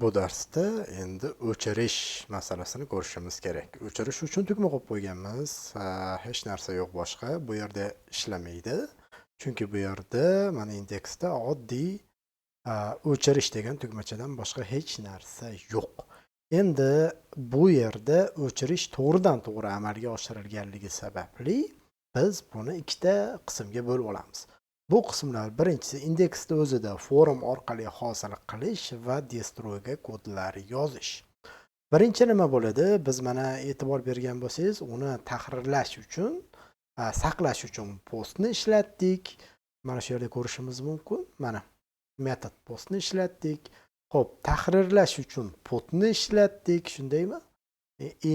Bu darsda endi o'chirish masalasini ko'rishimiz kerak. O'chirish uchun tugma qo'yib qo'yganmiz. Hech narsa yo'q boshqa. Bu yerda ishlamaydi. Chunki bu yerda mana indeksda oddiy o'chirish degan tugmachadan boshqa hech narsa yo'q. Endi bu yerda o'chirish to'g'ridan to'g'ri amalga oshirilganligi sababli biz buni ikkita qismga bo'lib olamiz. Bu qismlar birinchisi indeksda o'zida forum orqali hosil qilish va destroyga kodlar yozish. Birinchi nima bo'ladi? Biz mana e'tibor bergan bo'lsangiz, uni tahrirlash uchun, saqlash uchun postni ishlatdik. Mana shu yerda ko'rishimiz mumkin. Mana metod postni ishlatdik. Xo'p, tahrirlash uchun putni ishlatdik, shundaymi?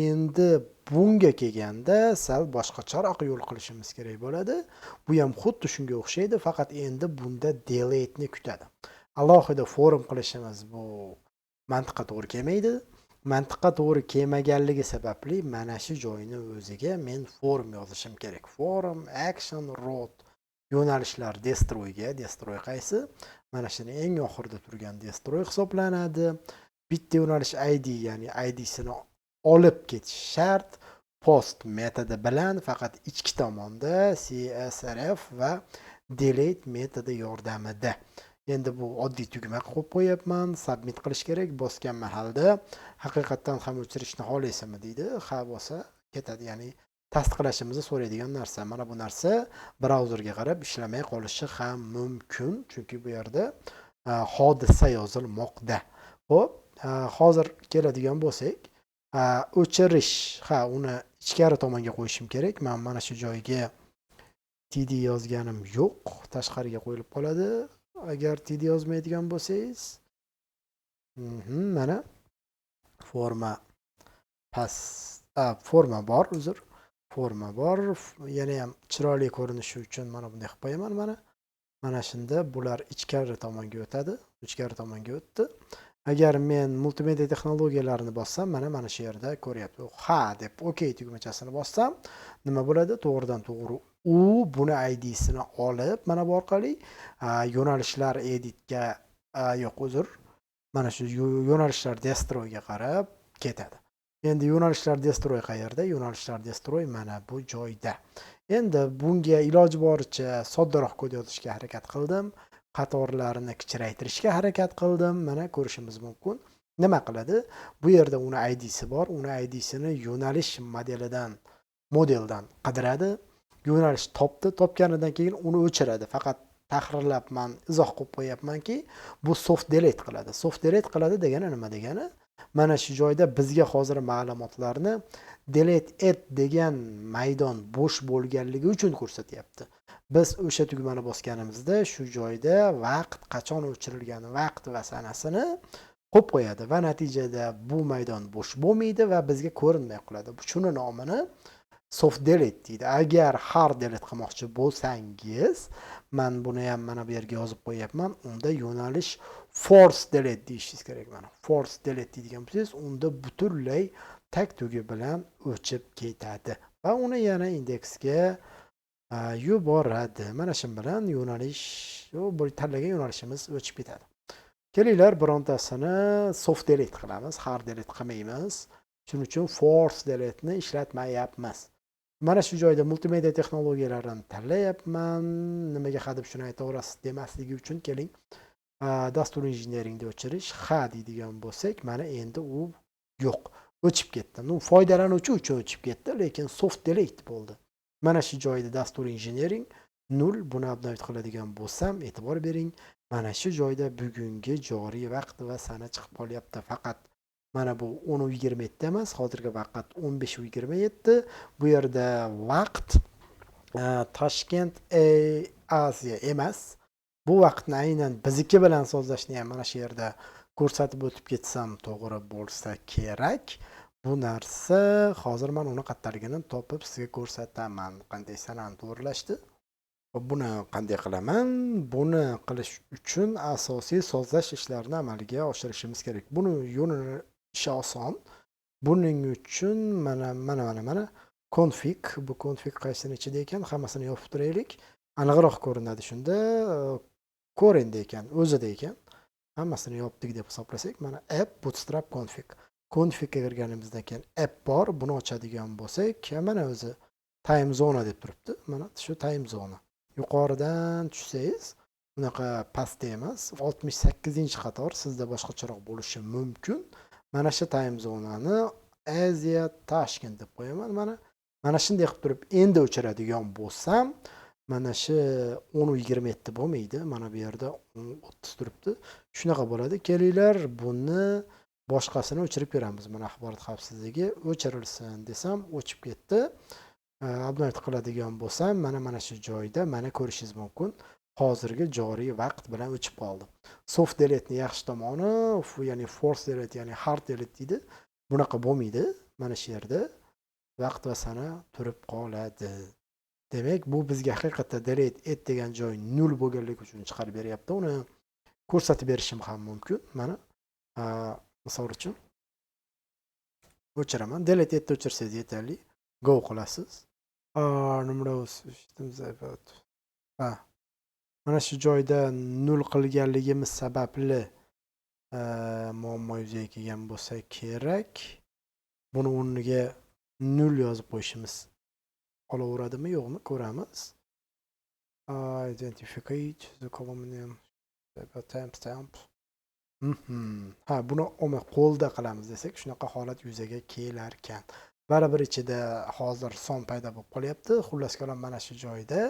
Endi bunga kelganda sal boshqacharoq yo'l qilishimiz kerak bo'ladi. Bu ham xuddi shunga o'xshaydi, faqat endi bunda delete ni kutadi. Alohida forum qilishimiz bu mantiqqa to'g'ri kelmaydi. Mantiqqa to'g'ri kelmaganligi sababli mana shu joyni o'ziga men forum yozishim kerak. Forum, action, road yo'nalishlar destroy qaysi? Mana shuni eng oxirida turgan destroy hisoblanadi. Bitta yo'nalish id, ya'ni id'sini olib ketish shart. Post metodi bilan faqat ichki tomonda csrf va delete metodi yordamida. Endi bu oddiy tugma qo'yib qo'yapman. Submit qilish kerak. Bosgan mahalda haqiqatdan ham o'chirishni xohlaysizmi deydi. Ha bo'lsa ketadi, ya'ni tasdiqlashimizni so'raydigan narsa. Mana bu narsa brauzerga qarab ishlamay qolishi ham mumkin, chunki bu yerda hodisa yozilmoqda. Xo'p, hozir keladigan bo'lsak, o'chirish, uni ichkari tomonga qo'yishim kerak. Men mana shu joyga td yozganim yo'q, tashqariga qo'yilib qoladi. Agar td yozmaydigan bo'lsangiz, mana forma forma bor, forma bor. Yana ham chiroyli ko'rinishi uchun mana bunday qilib qo'yaman. Mana shunda bular ichkari tomonga o'tadi. Ichkari tomonga o'tdi. Agar men multimedia texnologiyalarini bossam, mana shu yerda ko'ryapti. Ha deb OK tugmachasini bossam, nima bo'ladi? To'g'ridan to'g'ri u buni id'sini olib, mana bu orqali yo'nalishlar editga mana shu yo'nalishlar destroyga qarab ketadi. Endi yo'nalishlar destroy qayerda? Yo'nalishlar destroy mana bu joyda. Endi bunga iloji boricha soddaroq kod yozishga harakat qildim. Qatorlarni kichraytirishga harakat qildim. Mana ko'rishimiz mumkin. Nima qiladi? Bu yerda uni id'si bor. Uni id'sini yo'nalish modeldan qidiradi. Yo'nalish topdi. Topganidan keyin uni o'chiradi. Faqat tahrirlabman, izoh qo'yib qo'yapmanki, bu soft delete qiladi. Soft delete qiladi degani nima degani? Mana shu joyda bizga hozir ma'lumotlarni delete et degan maydon bo'sh bo'lganligi uchun ko'rsatyapti. Biz o'sha tugmani bosganimizda shu joyda vaqt, qachon o'chirilgani vaqt va sanasini qo'yib qo'yadi va natijada bu maydon bo'sh bo'lmaydi va bizga ko'rinmay qoladi. Shuni nomini soft delete deydi. Agar hard delete qilmoqchi bo'lsangiz, men buni ham mana bu yerga yozib qo'yapman. Unda yo'nalish force delete deyishingiz kerak. Mana force delete deydigan bo'lsangiz, unda butunlay tag tugi bilan o'chib ketadi va uni yana indeksga yuboradi. Mana shu bilan yo'nalish, bu tanlagan yo'nalishimiz o'chib ketadi. Kelinglar birontasini soft delete qilamiz, hard delete qilmaymiz. Shuning uchun force delete ni ishlatmayapmiz. Mana shu joyda multimedia texnologiyalarini tanlayapman. Nimaga hadeb shuni aytaverasiz demasligi uchun keling. Dastur injineringda o'chirish deydigan bo'lsak, mana endi u yo'q, o'chib ketdi. Foydalanuvchi uchun o'chib ketdi, lekin soft delete bo'ldi. Mana shu joyda dastur injinering 0 buni update qiladigan bo'lsam, e'tibor bering. Mana shu joyda bugungi joriy vaqt va sana chiqib qolyapti. Faqat mana bu 10:27 emas, hozirgi vaqt 15:27. Bu yerda vaqt Toshkent Aziya emas. Bu vaqtni aynan bizniki bilan sozlashni ham mana shu yerda ko'rsatib o'tib ketsam to'g'ri bo'lsa kerak. Bu narsa hozir men uni qattaligini topib sizga ko'rsataman. Qanday sanani to'g'rilashdi? Buni qanday qilaman? Buni qilish uchun asosiy sozlash ishlarini amalga oshirishimiz kerak. Buni yo'nalishi oson. Buning uchun mana config, bu config qaysini ichida ekan, hammasini yopib turaylik. Aniqroq ko'rinadi shunda. Core endi ekan, o'zida ekan. hammasini yopdik deb hisoblasak, mana app bootstrap configga kirganimizdan keyin app bor. Buni ochadigan bo'lsak, mana o'zi time zone deb turibdi. Mana shu time zone. Yuqoridan tushsangiz, bunaqa pastda emas, 68-qator sizda boshqacharoq bo'lishi mumkin. Mana shu time zonani Asia Tashkent deb qo'yaman. Mana shunday qilib turib, endi o'chiradigan bo'lsam, mana shu 10:27 bo'lmaydi. Mana bu yerda 10:30 turibdi. Shunaqa bo'ladi. Kelinglar, buni boshqasini o'chirib beramiz. Mana axborot xavfsizligi o'chirilsin desam, o'chib ketdi. Update qiladigan bo'lsam, mana shu joyda mana ko'rishingiz mumkin. Hozirgi joriy vaqt bilan o'chib qoldi. Soft delete ni yaxshi tomoni, ya'ni force delete, ya'ni hard delete deydi. Bunaqa bo'lmaydi. Mana shu yerda vaqt va sana turib qoladi. Demak, bu bizga haqiqatda delete et degan joy 0 bo'lganligi uchun chiqarib beryapti. Uni ko'rsatib berishim ham mumkin. Mana misol uchun o'chiraman. Delete etni o'chirsangiz yetarli. Go qilasiz. Mana shu joyda 0 qilganligimiz sababli muammo yuzaga kelgan bo'lsa kerak. Buni o'rniga 0 yozib qo'yishimiz olaveradimi, yo'qmi ko'ramiz. Identificate the column name timestamp. Ha, buni qo'lda qilamiz desak, shunaqa holat yuzaga kelar ekan. Baribir ichida hozir son paydo bo'lib qolyapti. Xullas kalom, mana shu joyda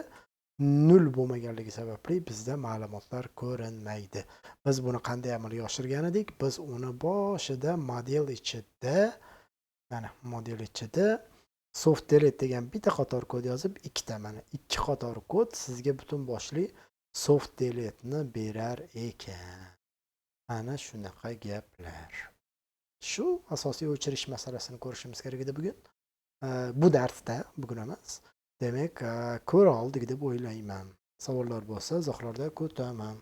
0 bo'lmaganligi sababli bizda ma'lumotlar ko'rinmaydi. Biz buni qanday amalga oshirgan edik? Biz uni boshida model ichida soft delete degan bitta qator kod yozib, mana 2 qator kod sizga butun boshli soft delete ni berar ekan. Ana shunaqa gaplar. Shu asosiy o'chirish masalasini ko'rishimiz kerak edi bugun. Bu darsda, bugun emas. Demak, ko'ra oldik deb o'ylayman. Savollar bo'lsa, izohlarda kutaman.